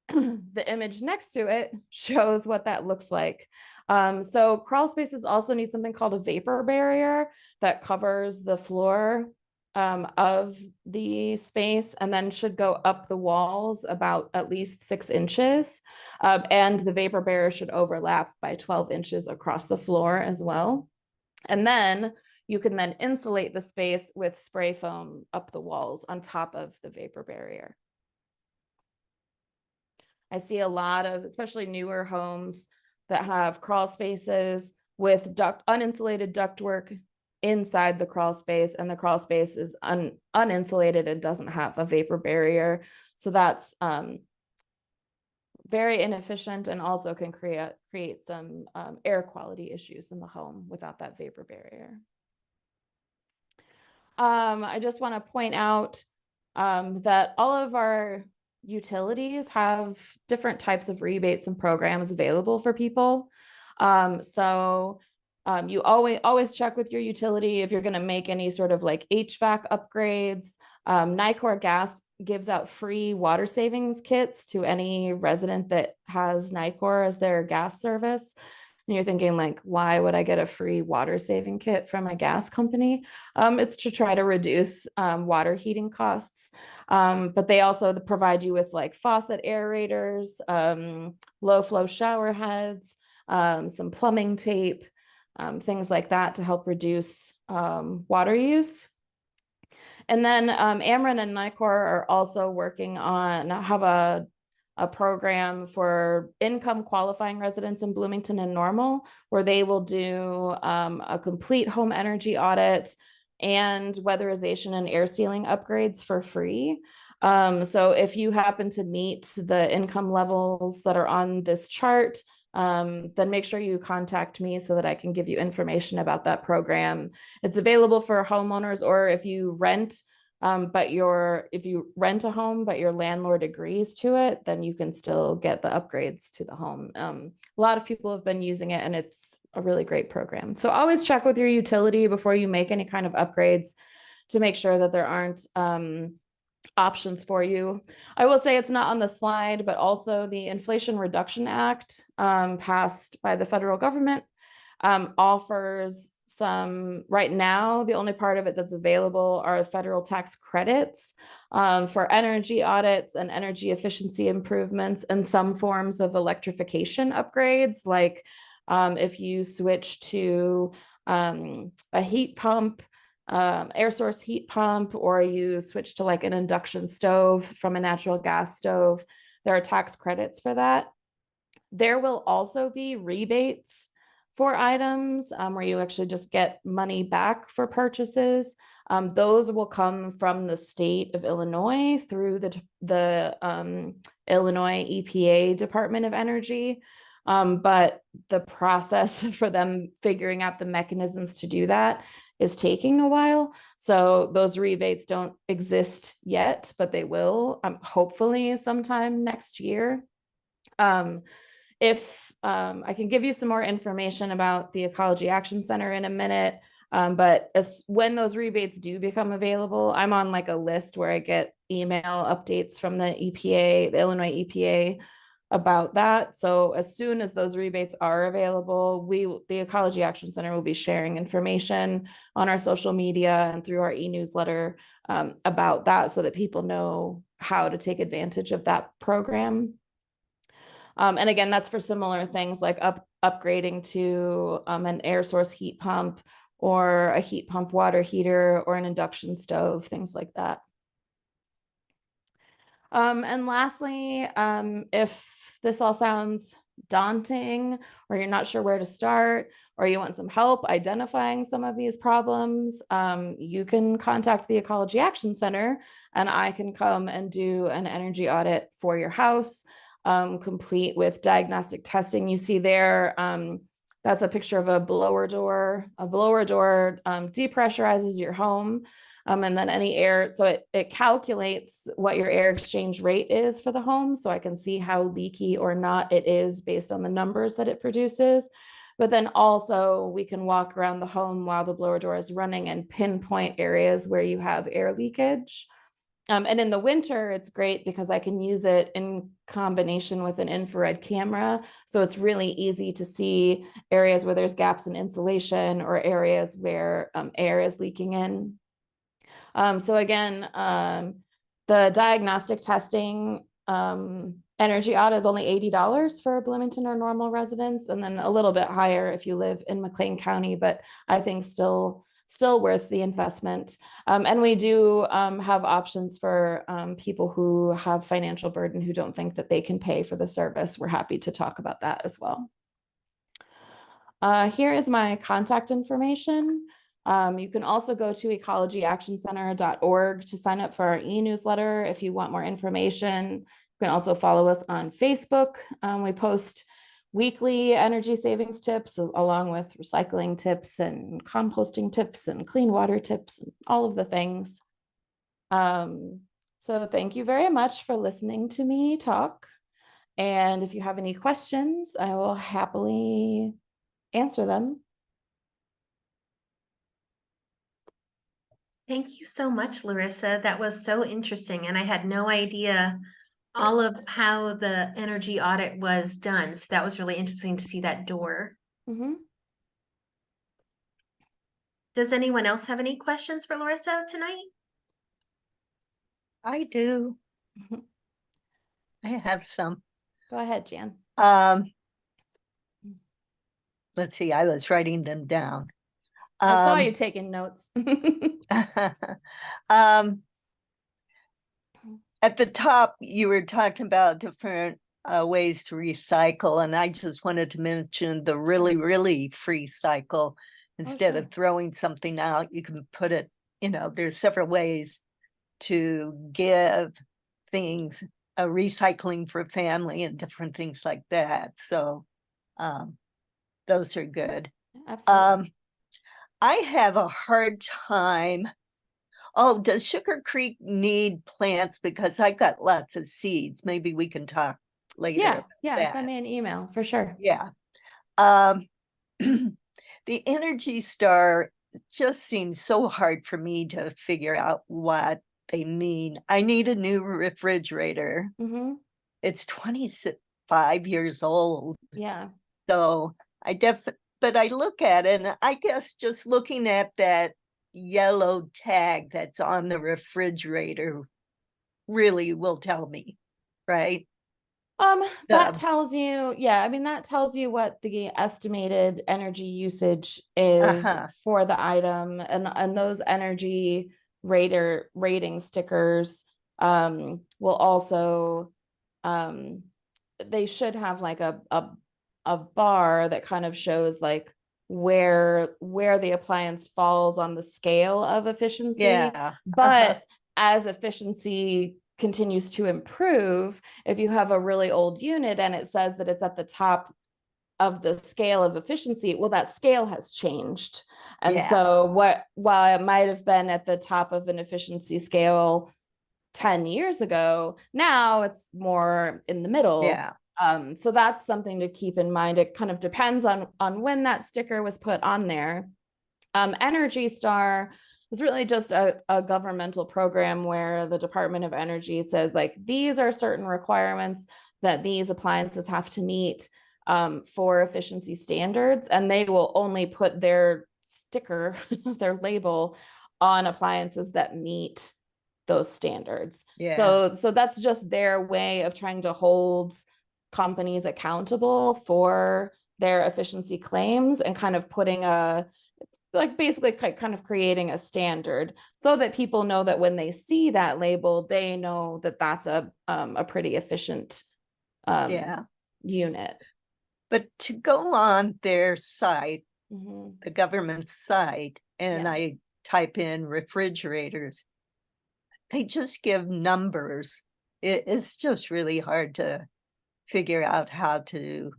The image next to it shows what that looks like. So crawl spaces also need something called a vapor barrier that covers the floor of the space, and then should go up the walls about at least 6 inches. And the vapor barrier should overlap by 12 inches across the floor as well. And then you can then insulate the space with spray foam up the walls on top of the vapor barrier. I see a lot of, especially newer homes that have crawl spaces with uninsulated ductwork inside the crawl space, and the crawl space is uninsulated and doesn't have a vapor barrier. So that's very inefficient and also can create some air quality issues in the home without that vapor barrier. I just want to point out that all of our utilities have different types of rebates and programs available for people. You always check with your utility if you're going to make any sort of like HVAC upgrades. Nicor Gas gives out free water savings kits to any resident that has Nicor as their gas service. And you're thinking like, why would I get a free water saving kit from a gas company? It's to try to reduce water heating costs. But they also provide you with like faucet aerators, low flow shower heads, some plumbing tape, things like that to help reduce water use. And then Ameren and Nicor are also working on, have a program for income qualifying residents in Bloomington and Normal, where they will do a complete home energy audit and weatherization and air sealing upgrades for free. So if you happen to meet the income levels that are on this chart, then make sure you contact me so that I can give you information about that program. It's available for homeowners, or if you rent, if you rent a home but your landlord agrees to it, then you can still get the upgrades to the home. A lot of people have been using it, and it's a really great program. So always check with your utility before you make any kind of upgrades to make sure that there aren't options for you. I will say it's not on the slide, but also the Inflation Reduction Act passed by the federal government offers some, right now, the only part of it that's available are federal tax credits for energy audits and energy efficiency improvements and some forms of electrification upgrades. Like if you switch to a heat pump, air source heat pump, or you switch to like an induction stove from a natural gas stove, there are tax credits for that. There will also be rebates for items where you actually just get money back for purchases. Those will come from the state of Illinois through the Illinois EPA Department of Energy. But the process for them figuring out the mechanisms to do that is taking a while. So those rebates don't exist yet, but they will, hopefully sometime next year. if I can give you some more information about the Ecology Action Center in a minute, but when those rebates do become available, I'm on like a list where I get email updates from the EPA, the Illinois EPA, about that. So as soon as those rebates are available, the Ecology Action Center will be sharing information on our social media and through our e-newsletter about that, so that people know how to take advantage of that program. And again, that's for similar things like upgrading to an air source heat pump or a heat pump water heater or an induction stove, things like that. And lastly, if this all sounds daunting, or you're not sure where to start, or you want some help identifying some of these problems, you can contact the Ecology Action Center and I can come and do an energy audit for your house, complete with diagnostic testing. You see there, that's a picture of a blower door. A blower door depressurizes your home. And then any air, so it calculates what your air exchange rate is for the home. So I can see how leaky or not it is based on the numbers that it produces. But then also we can walk around the home while the blower door is running and pinpoint areas where you have air leakage. And in the winter, it's great because I can use it in combination with an infrared camera. So it's really easy to see areas where there's gaps in insulation or areas where air is leaking in. So again, the diagnostic testing energy audit is only $80 for Bloomington or Normal residents, and then a little bit higher if you live in McLean County, but I think still worth the investment. And we do have options for people who have financial burden who don't think that they can pay for the service. We're happy to talk about that as well. Here is my contact information. You can also go to ecologyactioncenter.org to sign up for our e-newsletter if you want more information. You can also follow us on Facebook. We post weekly energy savings tips along with recycling tips and composting tips and clean water tips and all of the things. So thank you very much for listening to me talk. And if you have any questions, I will happily answer them. Thank you so much, Larissa. That was so interesting, and I had no idea all of how the energy audit was done. So that was really interesting to see that door. Mm-hmm. Does anyone else have any questions for Larissa tonight? I do. I have some. Go ahead, Jan. Let's see, I was writing them down. I saw you taking notes. At the top, you were talking about different ways to recycle, and I just wanted to mention the really free cycle. Instead of throwing something out, you can put it, there's several ways to give things a recycling for family and different things like that. So those are good. Absolutely. I have a hard time. Oh, does Sugar Creek need plants? Because I got lots of seeds. Maybe we can talk later. Yeah, send me an email for sure. Yeah. The Energy Star just seems so hard for me to figure out what they mean. I need a new refrigerator. Mm-hmm. It's 25 years old. Yeah. So but I look at it and I guess just looking at that yellow tag that's on the refrigerator really will tell me, right? That tells you, that tells you what the estimated energy usage is for the item, and those energy rating stickers will also they should have like a bar that kind of shows like where the appliance falls on the scale of efficiency. Yeah. But as efficiency continues to improve, if you have a really old unit and it says that it's at the top of the scale of efficiency, well, that scale has changed. And so while it might have been at the top of an efficiency scale 10 years ago, now it's more in the middle. Yeah. So that's something to keep in mind. It kind of depends on when that sticker was put on there. Energy Star is really just a governmental program where the Department of Energy says, like, these are certain requirements that these appliances have to meet for efficiency standards, and they will only put their sticker, their label on appliances that meet those standards. Yeah. So that's just their way of trying to hold companies accountable for their efficiency claims and kind of putting basically kind of creating a standard so that people know that when they see that label, they know that that's a pretty efficient Yeah. unit. But to go on their site, Mm-hmm. the government site, and Yeah. I type in refrigerators, they just give numbers. It's just really hard to figure out how to.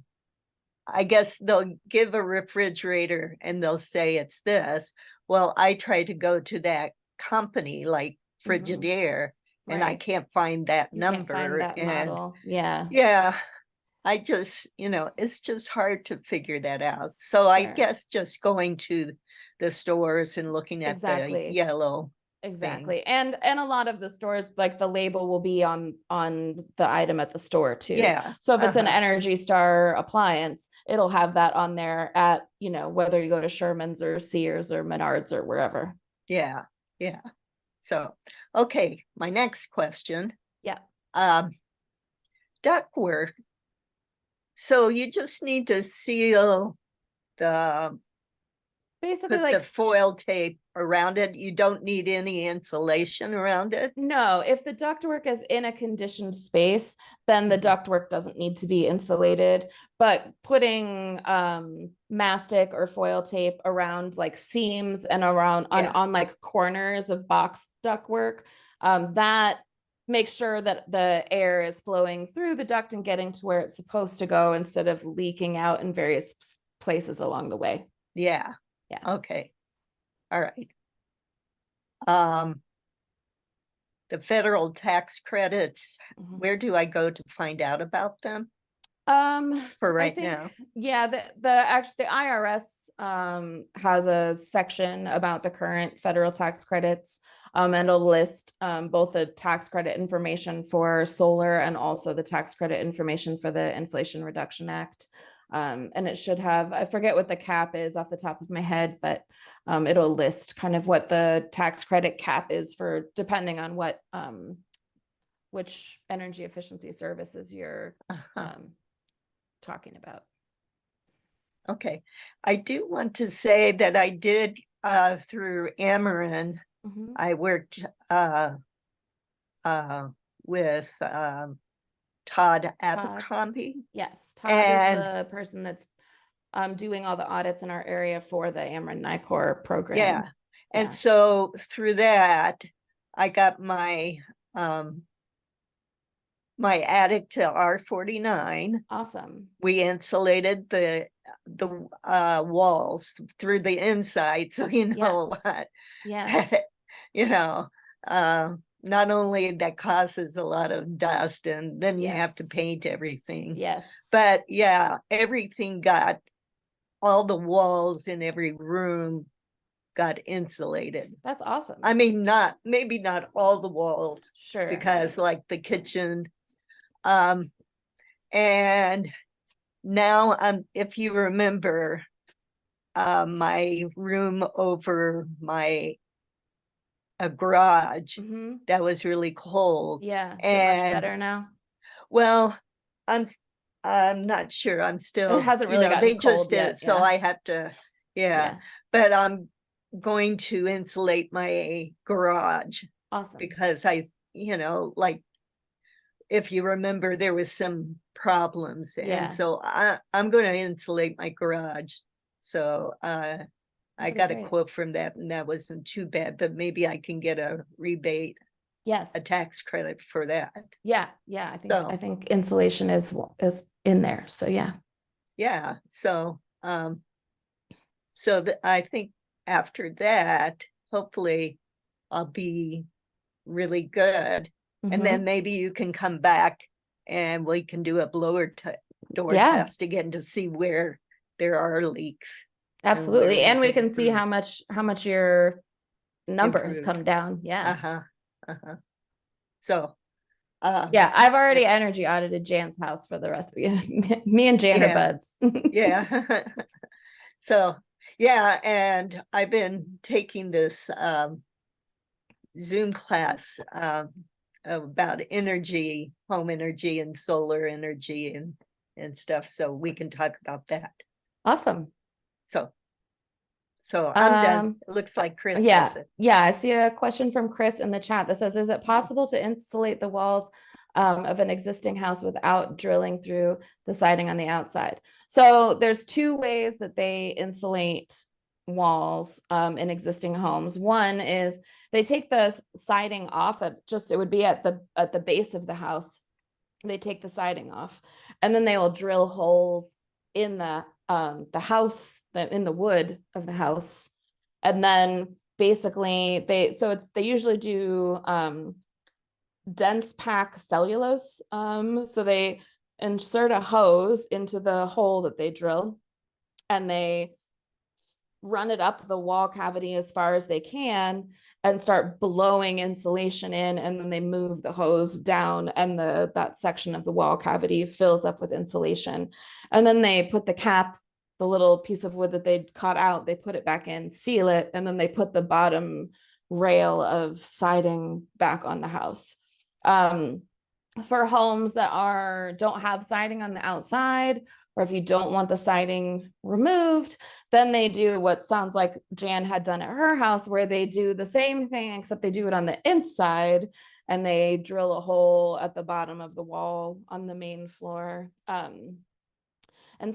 I guess they'll give a refrigerator and they'll say it's this. Well, I try to go to that company like Frigidaire, and I Right. can't find that You can't number. find that And model. Yeah. yeah, I just, it's just hard to figure that out. So I Sure. guess just going to the stores and looking at the Exactly. yellow thing. Exactly. And a lot of the stores, like, the label will be on the item at the store too. Yeah. So if it's an Energy Star appliance, it'll have that on there at, whether you go to Sherman's or Sears or Menards or wherever. Yeah. Yeah. So, okay, my next question. Yeah. Ductwork. So you just need to seal Basically, put like, the foil tape around it. You don't need any insulation around it. no, if the ductwork is in a conditioned space, then the ductwork doesn't need to be insulated. But putting mastic or foil tape around, like, seams and around on like corners of box ductwork, that makes sure that the air is flowing through the duct and getting to where it's supposed to go instead of leaking out in various places along the way. Yeah. Yeah. Okay. All right. The federal tax credits, where do I go to find out about them? For right now. Yeah, the IRS has a section about the current federal tax credits, and it'll list both the tax credit information for solar and also the tax credit information for the Inflation Reduction Act. And it should have, I forget what the cap is off the top of my head, but it'll list kind of what the tax credit cap is for, depending on what which energy efficiency services you're talking about. Okay. I do want to say that I did through Ameren, I worked with Todd Abercrombie. Yes, Todd is the person that's doing all the audits in our area for the Ameren NICOR program. Yeah. And so through that, I got my my attic to R49. Awesome. We insulated the walls through the inside, so what. Yeah. Not only that causes a lot of dust, and then you have to paint everything. Yes. But yeah, everything got, all the walls in every room got insulated. That's awesome. I mean, maybe not all the walls. Sure. Because like the kitchen, and now if you remember, my room over my garage, that was really cold. Yeah. And much better now. Well, I'm not sure. I'm still, it hasn't really gotten they cold just did yet, it, so I have to, but I'm going to insulate my garage. Awesome. Because like, if you remember, there was some problems, and so I'm going to insulate my garage. So I got a quote from that, and that wasn't too bad, but maybe I can get a rebate. Yes. A tax credit for that. Yeah. I think insulation is in there. So yeah. Yeah. So I think after that, hopefully I'll be really good. And then maybe you can come back and we can do a door Yeah. test again to see where there are leaks. where Absolutely. And we can can see improve. how much your number has Improved. come down. Yeah. So, Yeah, I've already energy audited Jan's house for the rest of you. Me and Jan are buds. yeah. So, yeah, and I've been taking this Zoom class about energy, home energy and solar energy and stuff, so we can talk about that. Awesome. So I'm done. It looks like Chris has it. Yeah, I see a question from Chris in the chat that says, is it possible to insulate the walls of an existing house without drilling through the siding on the outside? So there's two ways that they insulate walls in existing homes. One is they take the siding off at it would be at the base of the house. They take the siding off, and then they will drill holes in the house, in the wood of the house, and then basically they usually do dense pack cellulose. So they insert a hose into the hole that they drill, and they run it up the wall cavity as far as they can and start blowing insulation in, and then they move the hose down, and that section of the wall cavity fills up with insulation. And then they put the cap, the little piece of wood that they cut out, they put it back in, seal it, and then they put the bottom rail of siding back on the house. For homes that don't have siding on the outside, or if you don't want the siding removed, then they do what sounds like Jan had done at her house, where they do the same thing, except they do it on the inside, and they drill a hole at the bottom of the wall on the main floor. And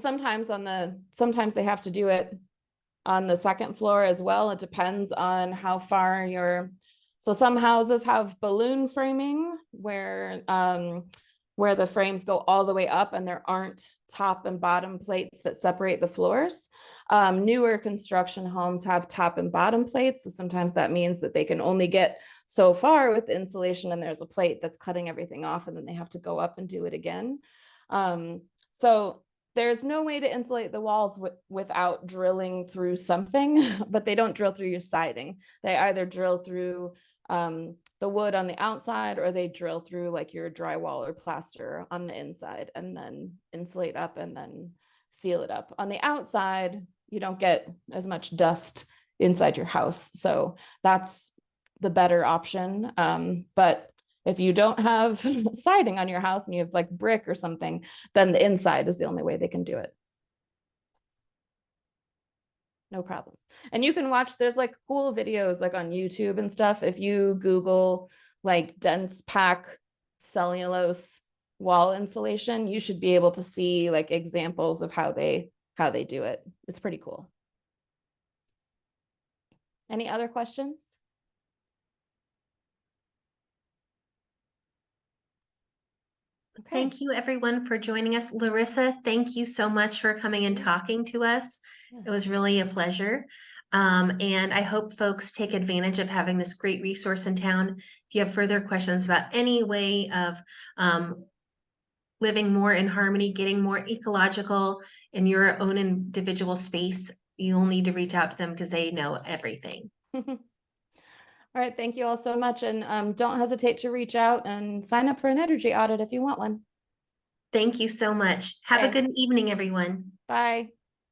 sometimes they have to do it on the second floor as well. It depends on how far so some houses have balloon framing where the frames go all the way up and there aren't top and bottom plates that separate the floors. Newer construction homes have top and bottom plates. So sometimes that means that they can only get so far with the insulation, and there's a plate that's cutting everything off, and then they have to go up and do it again. So there's no way to insulate the walls without drilling through something, but they don't drill through your siding. They either drill through the wood on the outside, or they drill through like your drywall or plaster on the inside, and then insulate up and then seal it up. On the outside, you don't get as much dust inside your house, so that's the better option. But if you don't have siding on your house and you have like brick or something, then the inside is the only way they can do it. No problem. And you can watch, there's like cool videos like on YouTube and stuff. If you Google like dense pack cellulose wall insulation, you should be able to see like examples of how they do it. It's pretty cool. Any other questions? Okay. Thank you everyone for joining us. Larissa, thank you so much for coming and talking to us. It was really a pleasure. And I hope folks take advantage of having this great resource in town. If you have further questions about any way of living more in harmony, getting more ecological in your own individual space, you'll need to reach out to them because they know everything. All right, thank you all so much. And don't hesitate to reach out and sign up for an energy audit if you want one. Thank you so much. Have a good evening, everyone. Bye.